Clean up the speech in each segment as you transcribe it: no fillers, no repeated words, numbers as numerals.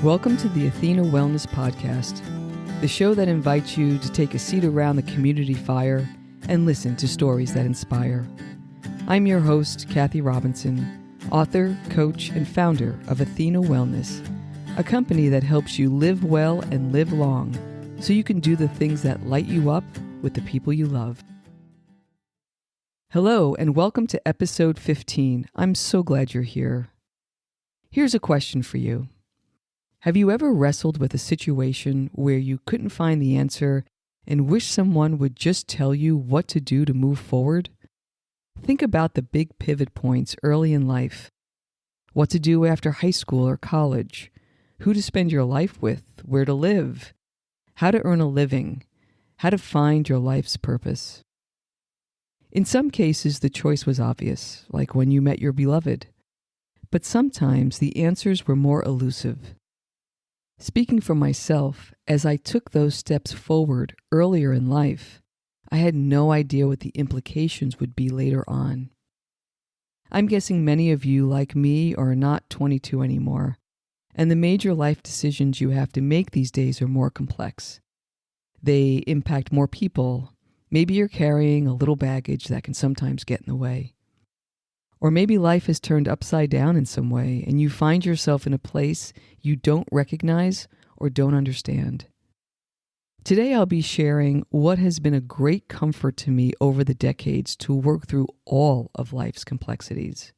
Welcome to the Athena Wellness Podcast, the show that invites you to take a seat around the community fire and listen to stories that inspire. I'm your host, Kathy Robinson, author, coach, and founder of Athena Wellness, a company that helps you live well and live long so you can do the things that light you up with the people you love. Hello, and welcome to episode 15. I'm so glad you're here. Here's a question for you. Have you ever wrestled with a situation where you couldn't find the answer and wish someone would just tell you what to do to move forward? Think about the big pivot points early in life. What to do after high school or college, who to spend your life with, where to live, how to earn a living, how to find your life's purpose. In some cases, the choice was obvious, like when you met your beloved. But sometimes the answers were more elusive. Speaking for myself, as I took those steps forward earlier in life, I had no idea what the implications would be later on. I'm guessing many of you, like me, are not 22 anymore, and the major life decisions you have to make these days are more complex. They impact more people. Maybe you're carrying a little baggage that can sometimes get in the way. Or maybe life has turned upside down in some way and you find yourself in a place you don't recognize or don't understand. Today I'll be sharing what has been a great comfort to me over the decades to work through all of life's complexities.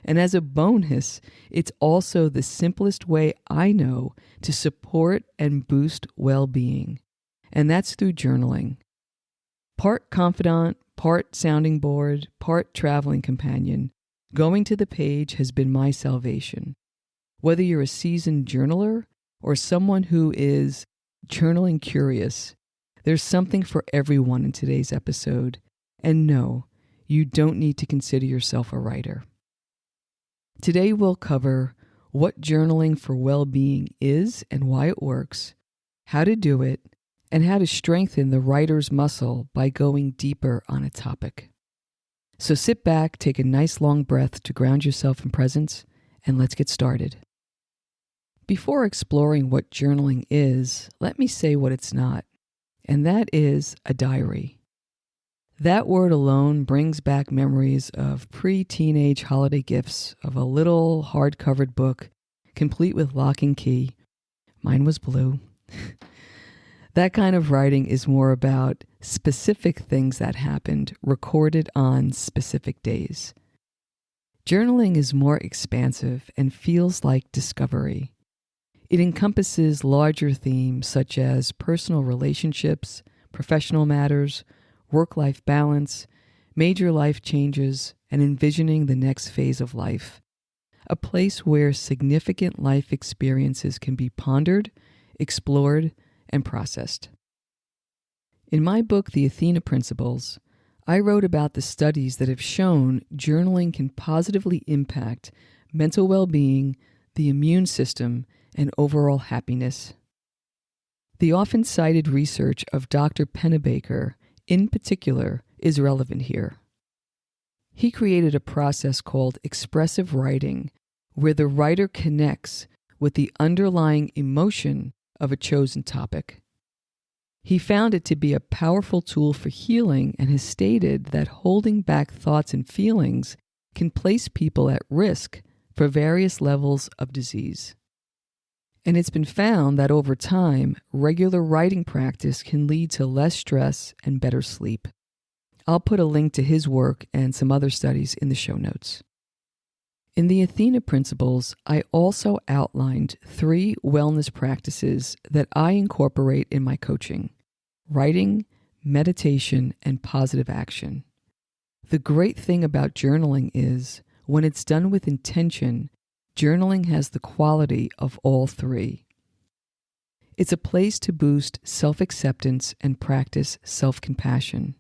And as a bonus, it's also the simplest way I know to support and boost well-being, and that's through journaling. Part confidant, part sounding board, part traveling companion, going to the page has been my salvation. Whether you're a seasoned journaler or someone who is journaling curious, there's something for everyone in today's episode. And no, you don't need to consider yourself a writer. Today we'll cover what journaling for well-being is and why it works, how to do it, and how to strengthen the writer's muscle by going deeper on a topic. So sit back, take a nice long breath to ground yourself in presence, and let's get started. Before exploring what journaling is, let me say what it's not, and that is a diary. That word alone brings back memories of pre-teenage holiday gifts of a little hard-covered book, complete with lock and key. Mine was blue. That kind of writing is more about specific things that happened, recorded on specific days. Journaling is more expansive and feels like discovery. It encompasses larger themes such as personal relationships, professional matters, work-life balance, major life changes, and envisioning the next phase of life. A place where significant life experiences can be pondered, explored, and processed. In my book, The Athena Principles, I wrote about the studies that have shown journaling can positively impact mental well-being, the immune system, and overall happiness. The often cited research of Dr. Pennebaker, in particular, is relevant here. He created a process called expressive writing, where the writer connects with the underlying emotion of a chosen topic. He found it to be a powerful tool for healing and has stated that holding back thoughts and feelings can place people at risk for various levels of disease. And it's been found that over time, regular writing practice can lead to less stress and better sleep. I'll put a link to his work and some other studies in the show notes. In the Athena Principles, I also outlined 3 wellness practices that I incorporate in my coaching: writing, meditation, and positive action. The great thing about journaling is, when it's done with intention, journaling has the quality of all 3. It's a place to boost self-acceptance and practice self-compassion,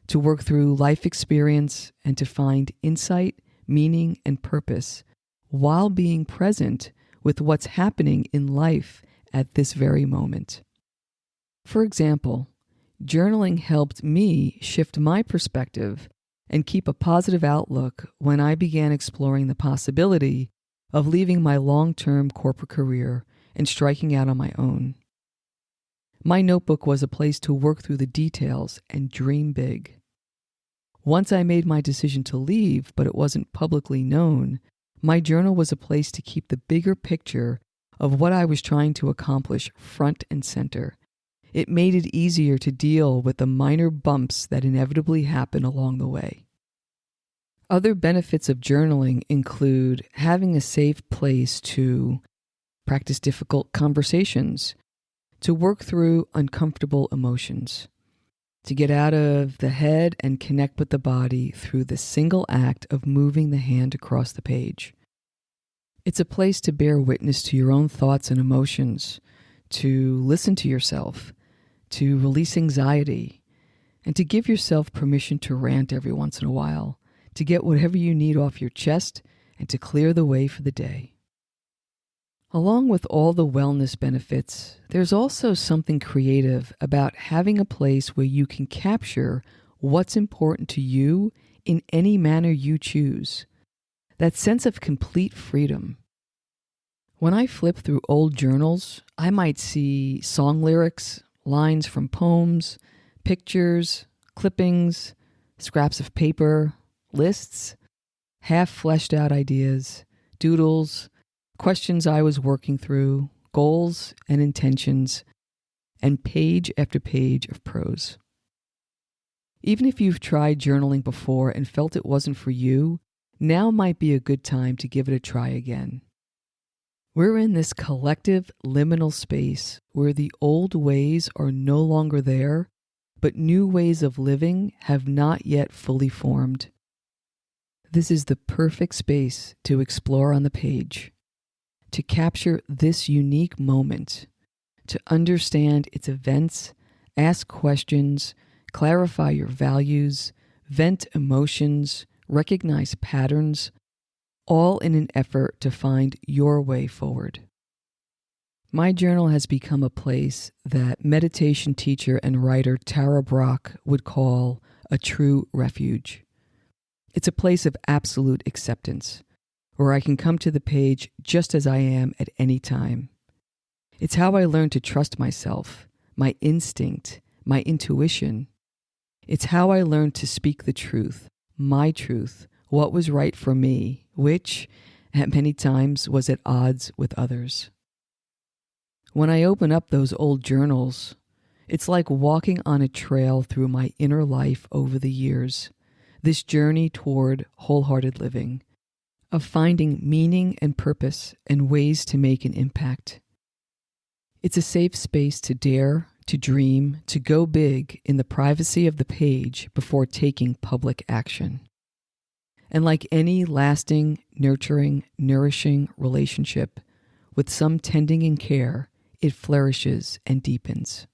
to work through life experience and to find insight, meaning, and purpose while being present with what's happening in life at this very moment. For example, journaling helped me shift my perspective and keep a positive outlook when I began exploring the possibility of leaving my long-term corporate career and striking out on my own. My notebook was a place to work through the details and dream big. Once I made my decision to leave, but it wasn't publicly known, my journal was a place to keep the bigger picture of what I was trying to accomplish front and center. It made it easier to deal with the minor bumps that inevitably happen along the way. Other benefits of journaling include having a safe place to practice difficult conversations, to work through uncomfortable emotions, to get out of the head and connect with the body through the single act of moving the hand across the page. It's a place to bear witness to your own thoughts and emotions, to listen to yourself, to release anxiety, and to give yourself permission to rant every once in a while, to get whatever you need off your chest and to clear the way for the day. Along with all the wellness benefits, there's also something creative about having a place where you can capture what's important to you in any manner you choose. That sense of complete freedom. When I flip through old journals, I might see song lyrics, lines from poems, pictures, clippings, scraps of paper, lists, half fleshed out ideas, doodles, questions I was working through, goals and intentions, and page after page of prose. Even if you've tried journaling before and felt it wasn't for you, now might be a good time to give it a try again. We're in this collective liminal space where the old ways are no longer there, but new ways of living have not yet fully formed. This is the perfect space to explore on the page, to capture this unique moment, to understand its events, ask questions, clarify your values, vent emotions, recognize patterns, all in an effort to find your way forward. My journal has become a place that meditation teacher and writer Tara Brach would call a true refuge. It's a place of absolute acceptance, where I can come to the page just as I am at any time. It's how I learned to trust myself, my instinct, my intuition. It's how I learned to speak the truth, my truth, what was right for me, which, at many times, was at odds with others. When I open up those old journals, it's like walking on a trail through my inner life over the years, this journey toward wholehearted living, of finding meaning and purpose and ways to make an impact. It's a safe space to dare, to dream, to go big in the privacy of the page before taking public action. And like any lasting, nurturing, nourishing relationship, with some tending and care, it flourishes and deepens.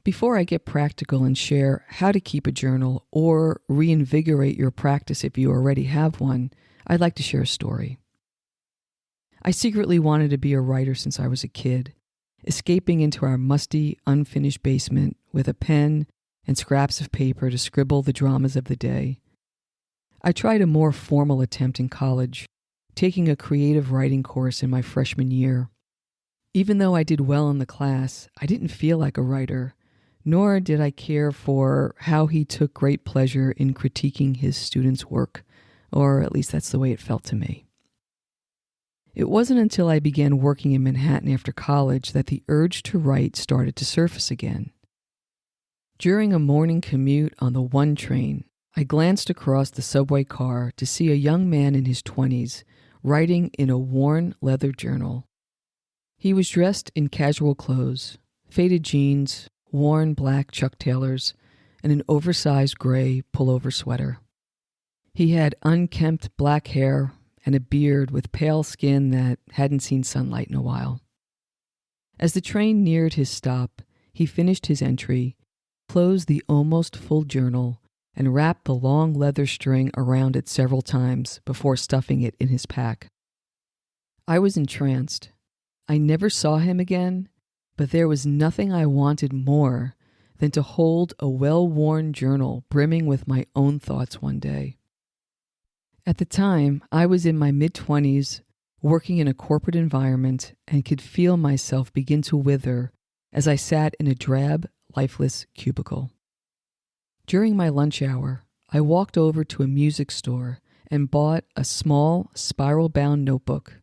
Before I get practical and share how to keep a journal or reinvigorate your practice if you already have one, I'd like to share a story. I secretly wanted to be a writer since I was a kid, escaping into our musty, unfinished basement with a pen and scraps of paper to scribble the dramas of the day. I tried a more formal attempt in college, taking a creative writing course in my freshman year. Even though I did well in the class, I didn't feel like a writer, nor did I care for how he took great pleasure in critiquing his students' work, or at least that's the way it felt to me. It wasn't until I began working in Manhattan after college that the urge to write started to surface again. During a morning commute on the 1 train, I glanced across the subway car to see a young man in his 20s writing in a worn leather journal. He was dressed in casual clothes, faded jeans, worn black Chuck Taylors, and an oversized gray pullover sweater. He had unkempt black hair and a beard with pale skin that hadn't seen sunlight in a while. As the train neared his stop, he finished his entry, closed the almost full journal, and wrapped the long leather string around it several times before stuffing it in his pack. I was entranced. I never saw him again, but there was nothing I wanted more than to hold a well-worn journal brimming with my own thoughts one day. At the time, I was in my mid-20s, working in a corporate environment, and could feel myself begin to wither as I sat in a drab, lifeless cubicle. During my lunch hour, I walked over to a music store and bought a small, spiral-bound notebook.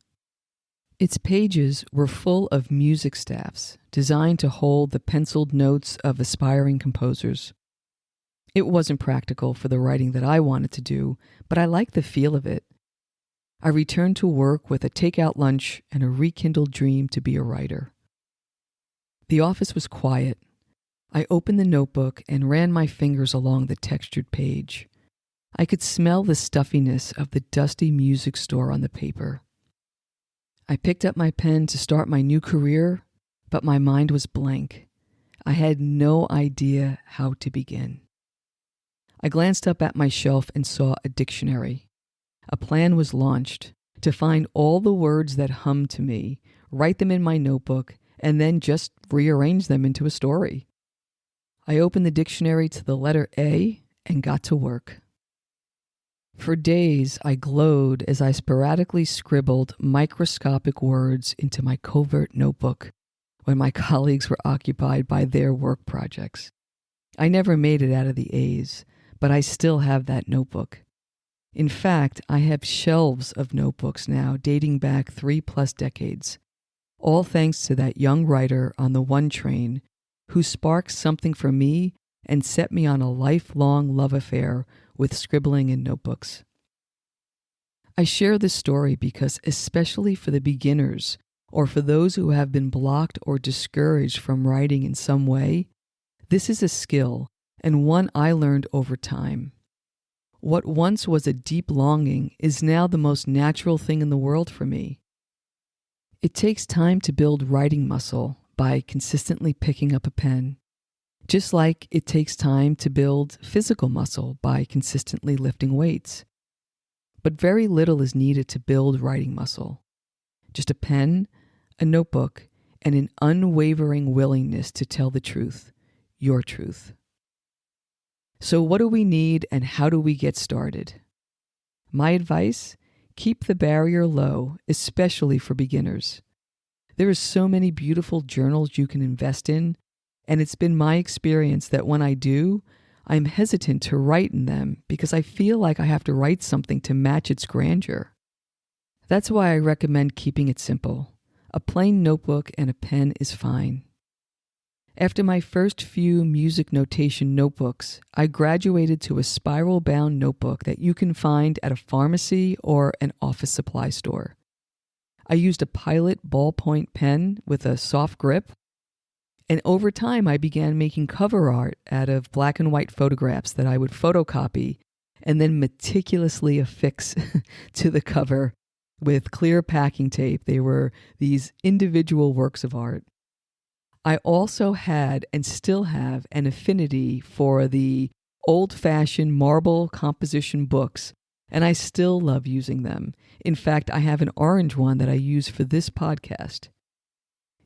Its pages were full of music staffs designed to hold the penciled notes of aspiring composers. It wasn't practical for the writing that I wanted to do, but I liked the feel of it. I returned to work with a takeout lunch and a rekindled dream to be a writer. The office was quiet. I opened the notebook and ran my fingers along the textured page. I could smell the stuffiness of the dusty music store on the paper. I picked up my pen to start my new career, but my mind was blank. I had no idea how to begin. I glanced up at my shelf and saw a dictionary. A plan was launched to find all the words that hummed to me, write them in my notebook, and then just rearrange them into a story. I opened the dictionary to the letter A and got to work. For days, I glowed as I sporadically scribbled microscopic words into my covert notebook when my colleagues were occupied by their work projects. I never made it out of the A's, but I still have that notebook. In fact, I have shelves of notebooks now dating back 3+ decades, all thanks to that young writer on the one train who sparked something for me and set me on a lifelong love affair with scribbling in notebooks. I share this story because, especially for the beginners or for those who have been blocked or discouraged from writing in some way, this is a skill and one I learned over time. What once was a deep longing is now the most natural thing in the world for me. It takes time to build writing muscle by consistently picking up a pen, just like it takes time to build physical muscle by consistently lifting weights. But very little is needed to build writing muscle. Just a pen, a notebook, and an unwavering willingness to tell the truth, your truth. So what do we need and how do we get started? My advice: keep the barrier low, especially for beginners. There are so many beautiful journals you can invest in, and it's been my experience that when I do, I'm hesitant to write in them because I feel like I have to write something to match its grandeur. That's why I recommend keeping it simple. A plain notebook and a pen is fine. After my first few music notation notebooks, I graduated to a spiral-bound notebook that you can find at a pharmacy or an office supply store. I used a Pilot ballpoint pen with a soft grip, and over time I began making cover art out of black and white photographs that I would photocopy and then meticulously affix to the cover with clear packing tape. They were these individual works of art. I also had and still have an affinity for the old-fashioned marble composition books, and I still love using them. In fact, I have an orange one that I use for this podcast.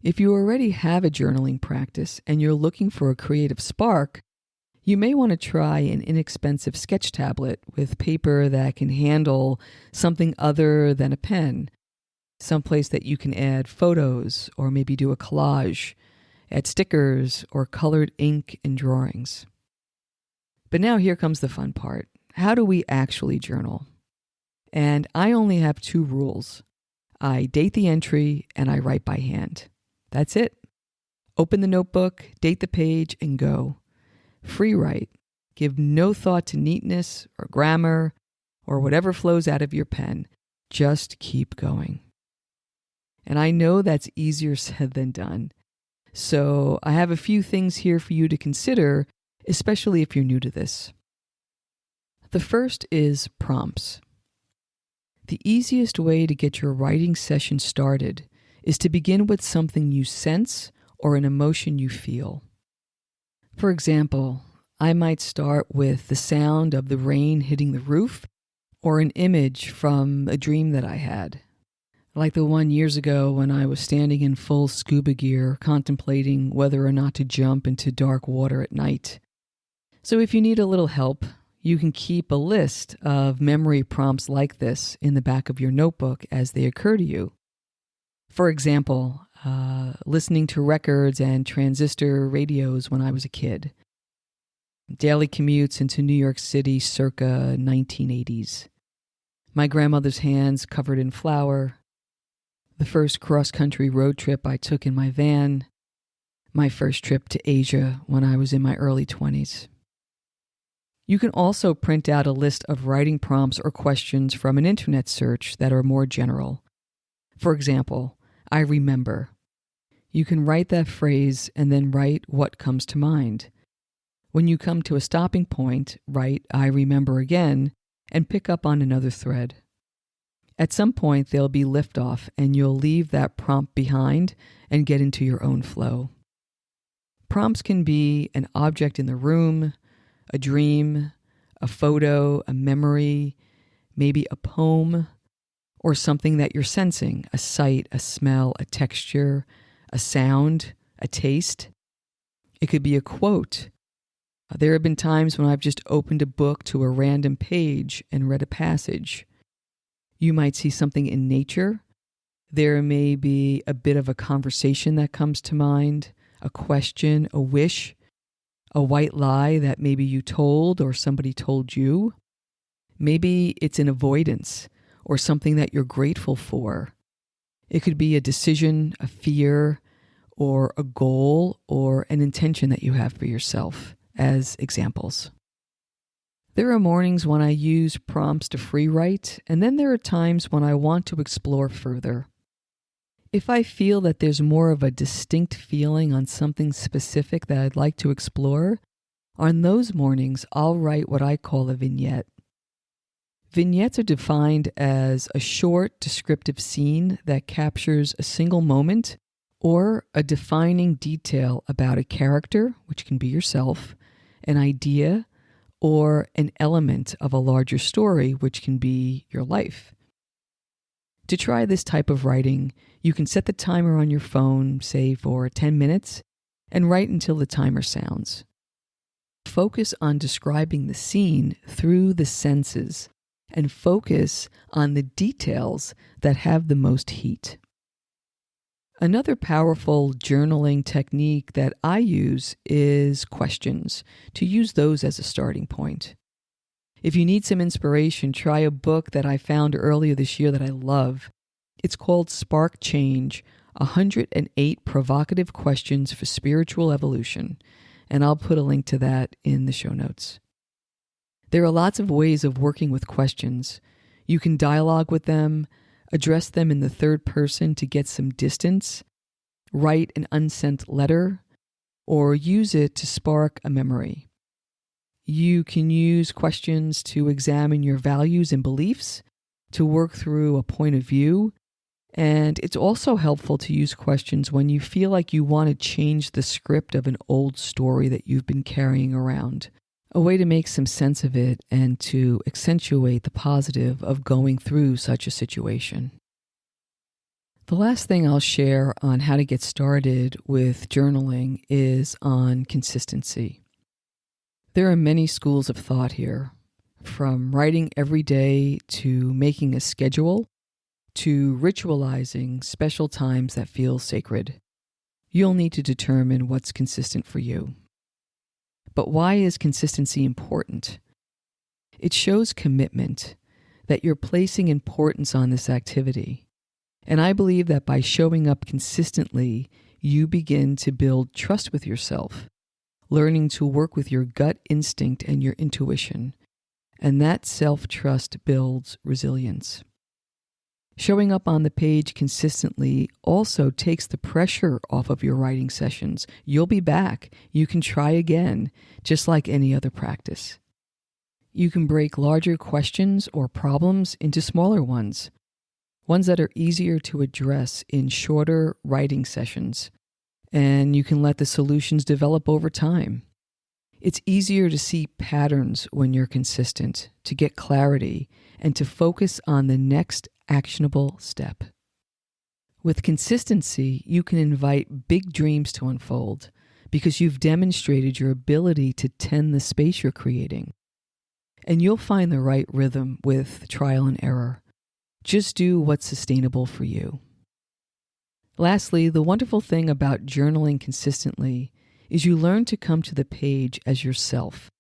If you already have a journaling practice and you're looking for a creative spark, you may want to try an inexpensive sketch tablet with paper that can handle something other than a pen, someplace that you can add photos or maybe do a collage, add stickers or colored ink and drawings. But now here comes the fun part. How do we actually journal? And I only have 2 rules. I date the entry and I write by hand. That's it. Open the notebook, date the page, and go. Free write. Give no thought to neatness or grammar or whatever flows out of your pen. Just keep going. And I know that's easier said than done. So I have a few things here for you to consider, especially if you're new to this. The first is prompts. The easiest way to get your writing session started is to begin with something you sense or an emotion you feel. For example, I might start with the sound of the rain hitting the roof or an image from a dream that I had, like the one years ago when I was standing in full scuba gear contemplating whether or not to jump into dark water at night. So if you need a little help, You can keep a list of memory prompts like this in the back of your notebook as they occur to you. For example, listening to records and transistor radios when I was a kid. Daily commutes into New York City circa 1980s. My grandmother's hands covered in flour. The first cross-country road trip I took in my van. My first trip to Asia when I was in my early 20s. You can also print out a list of writing prompts or questions from an internet search that are more general. For example, I remember. You can write that phrase and then write what comes to mind. When you come to a stopping point, write I remember again and pick up on another thread. At some point, there'll be liftoff and you'll leave that prompt behind and get into your own flow. Prompts can be an object in the room, a dream, a photo, a memory, maybe a poem, or something that you're sensing, a sight, a smell, a texture, a sound, a taste. It could be a quote. There have been times when I've just opened a book to a random page and read a passage. You might see something in nature. There may be a bit of a conversation that comes to mind, a question, a wish, a white lie that maybe you told or somebody told you. Maybe it's an avoidance or something that you're grateful for. It could be a decision, a fear, or a goal or an intention that you have for yourself as examples. There are mornings when I use prompts to free write, and then there are times when I want to explore further. If I feel that there's more of a distinct feeling on something specific that I'd like to explore, on those mornings I'll write what I call a vignette. Vignettes are defined as a short, descriptive scene that captures a single moment or a defining detail about a character, which can be yourself, an idea, or an element of a larger story, which can be your life. To try this type of writing, you can set the timer on your phone, say for 10 minutes, and write until the timer sounds. Focus on describing the scene through the senses, and focus on the details that have the most heat. Another powerful journaling technique that I use is questions, to use those as a starting point. If you need some inspiration, try a book that I found earlier this year that I love. It's called Spark Change, 108 Provocative Questions for Spiritual Evolution, and I'll put a link to that in the show notes. There are lots of ways of working with questions. You can dialogue with them, address them in the third person to get some distance, write an unsent letter, or use it to spark a memory. You can use questions to examine your values and beliefs, to work through a point of view, and it's also helpful to use questions when you feel like you want to change the script of an old story that you've been carrying around. A way to make some sense of it and to accentuate the positive of going through such a situation. The last thing I'll share on how to get started with journaling is on consistency. There are many schools of thought here, from writing every day to making a schedule to ritualizing special times that feel sacred. You'll need to determine what's consistent for you. But why is consistency important? It shows commitment, that you're placing importance on this activity. And I believe that by showing up consistently, you begin to build trust with yourself, learning to work with your gut instinct and your intuition. And that self-trust builds resilience. Showing up on the page consistently also takes the pressure off of your writing sessions. You'll be back. You can try again, just like any other practice. You can break larger questions or problems into smaller ones that are easier to address in shorter writing sessions, and you can let the solutions develop over time. It's easier to see patterns when you're consistent, to get clarity, and to focus on the next actionable step. With consistency, you can invite big dreams to unfold because you've demonstrated your ability to tend the space you're creating. and you'll find the right rhythm with trial and error. Just do what's sustainable for you. Lastly, the wonderful thing about journaling consistently is you learn to come to the page as yourself,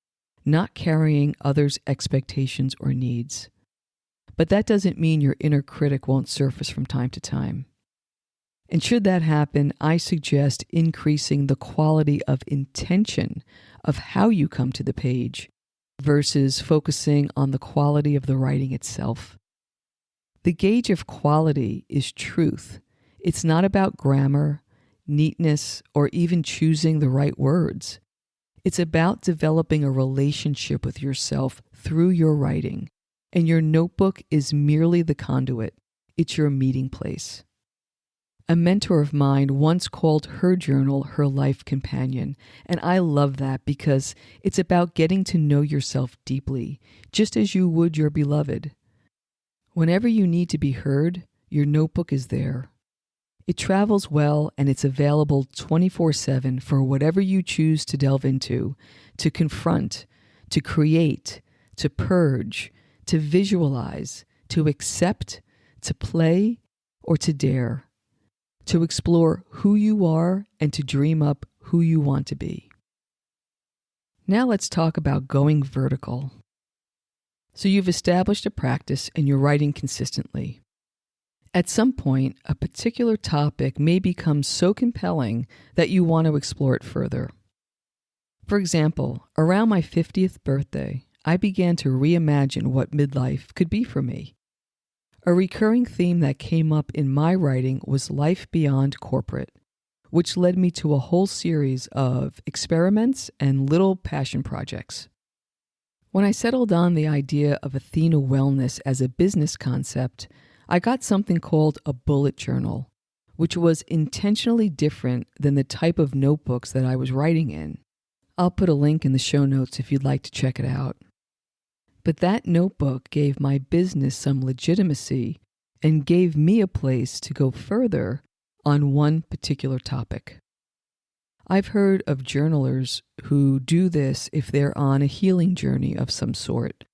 not carrying others' expectations or needs. But that doesn't mean your inner critic won't surface from time to time. And should that happen, I suggest increasing the quality of intention of how you come to the page versus focusing on the quality of the writing itself. The gauge of quality is truth. It's not about grammar, neatness, or even choosing the right words. It's about developing a relationship with yourself through your writing, and your notebook is merely the conduit. It's your meeting place. A mentor of mine once called her journal her life companion, and I love that because it's about getting to know yourself deeply, just as you would your beloved. Whenever you need to be heard, your notebook is there. It travels well and it's available 24/7 for whatever you choose to delve into, to confront, to create, to purge, to visualize, to accept, to play, or to dare. To explore who you are and to dream up who you want to be. Now let's talk about going vertical. So you've established a practice and you're writing consistently. At some point, a particular topic may become so compelling that you want to explore it further. For example, around my 50th birthday, I began to reimagine what midlife could be for me. A recurring theme that came up in my writing was life beyond corporate, which led me to a whole series of experiments and little passion projects. When I settled on the idea of Athena Wellness as a business concept, I got something called a bullet journal, which was intentionally different than the type of notebooks that I was writing in. I'll put a link in the show notes if you'd like to check it out. But that notebook gave my business some legitimacy and gave me a place to go further on one particular topic. I've heard of journalers who do this if they're on a healing journey of some sort,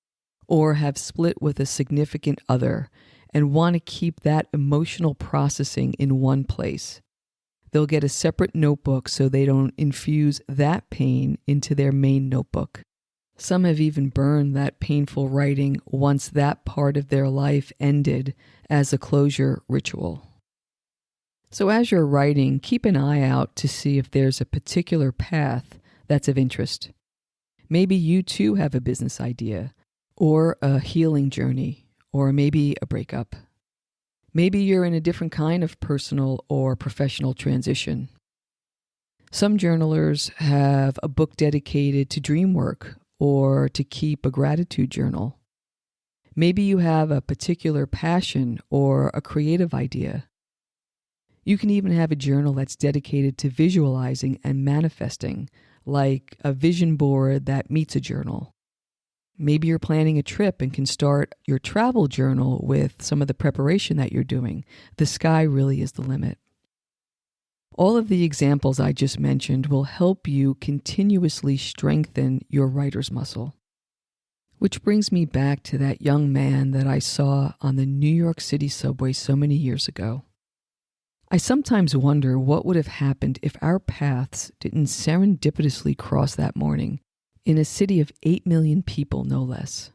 or have split with a significant other and want to keep that emotional processing in one place. They'll get a separate notebook so they don't infuse that pain into their main notebook. Some have even burned that painful writing once that part of their life ended as a closure ritual. So as you're writing, keep an eye out to see if there's a particular path that's of interest. Maybe you too have a business idea, or a healing journey, or maybe a breakup. Maybe you're in a different kind of personal or professional transition. Some journalers have a book dedicated to dream work, or to keep a gratitude journal. Maybe you have a particular passion or a creative idea. You can even have a journal that's dedicated to visualizing and manifesting, like a vision board that meets a journal. Maybe you're planning a trip and can start your travel journal with some of the preparation that you're doing. The sky really is the limit. All of the examples I just mentioned will help you continuously strengthen your writer's muscle. Which brings me back to that young man that I saw on the New York City subway so many years ago. I sometimes wonder what would have happened if our paths didn't serendipitously cross that morning in a city of 8 million people, no less.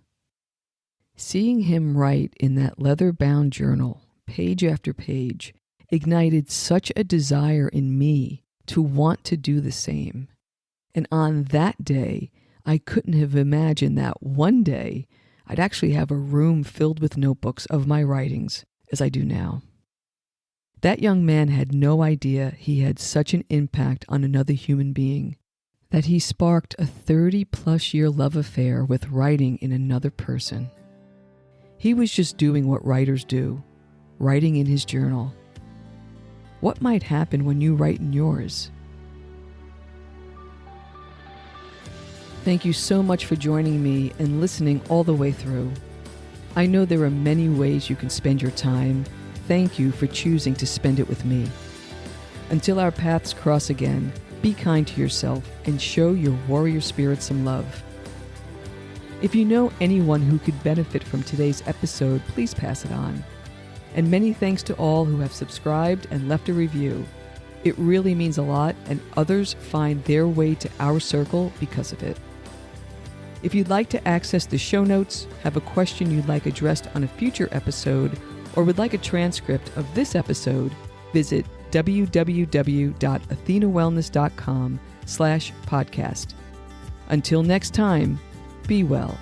Seeing him write in that leather-bound journal, page after page, ignited such a desire in me to want to do the same. And on that day, I couldn't have imagined that one day I'd actually have a room filled with notebooks of my writings as I do now. That young man had no idea he had such an impact on another human being, that he sparked a 30-plus year love affair with writing in another person. He was just doing what writers do, writing in his journal. What might happen when you write in yours? Thank you so much for joining me and listening all the way through. I know there are many ways you can spend your time. Thank you for choosing to spend it with me. Until our paths cross again, be kind to yourself and show your warrior spirit some love. If you know anyone who could benefit from today's episode, please pass it on. And many thanks to all who have subscribed and left a review. It really means a lot, and others find their way to our circle because of it. If you'd like to access the show notes, have a question you'd like addressed on a future episode, or would like a transcript of this episode, visit www.athenawellness.com/podcast. Until next time, be well.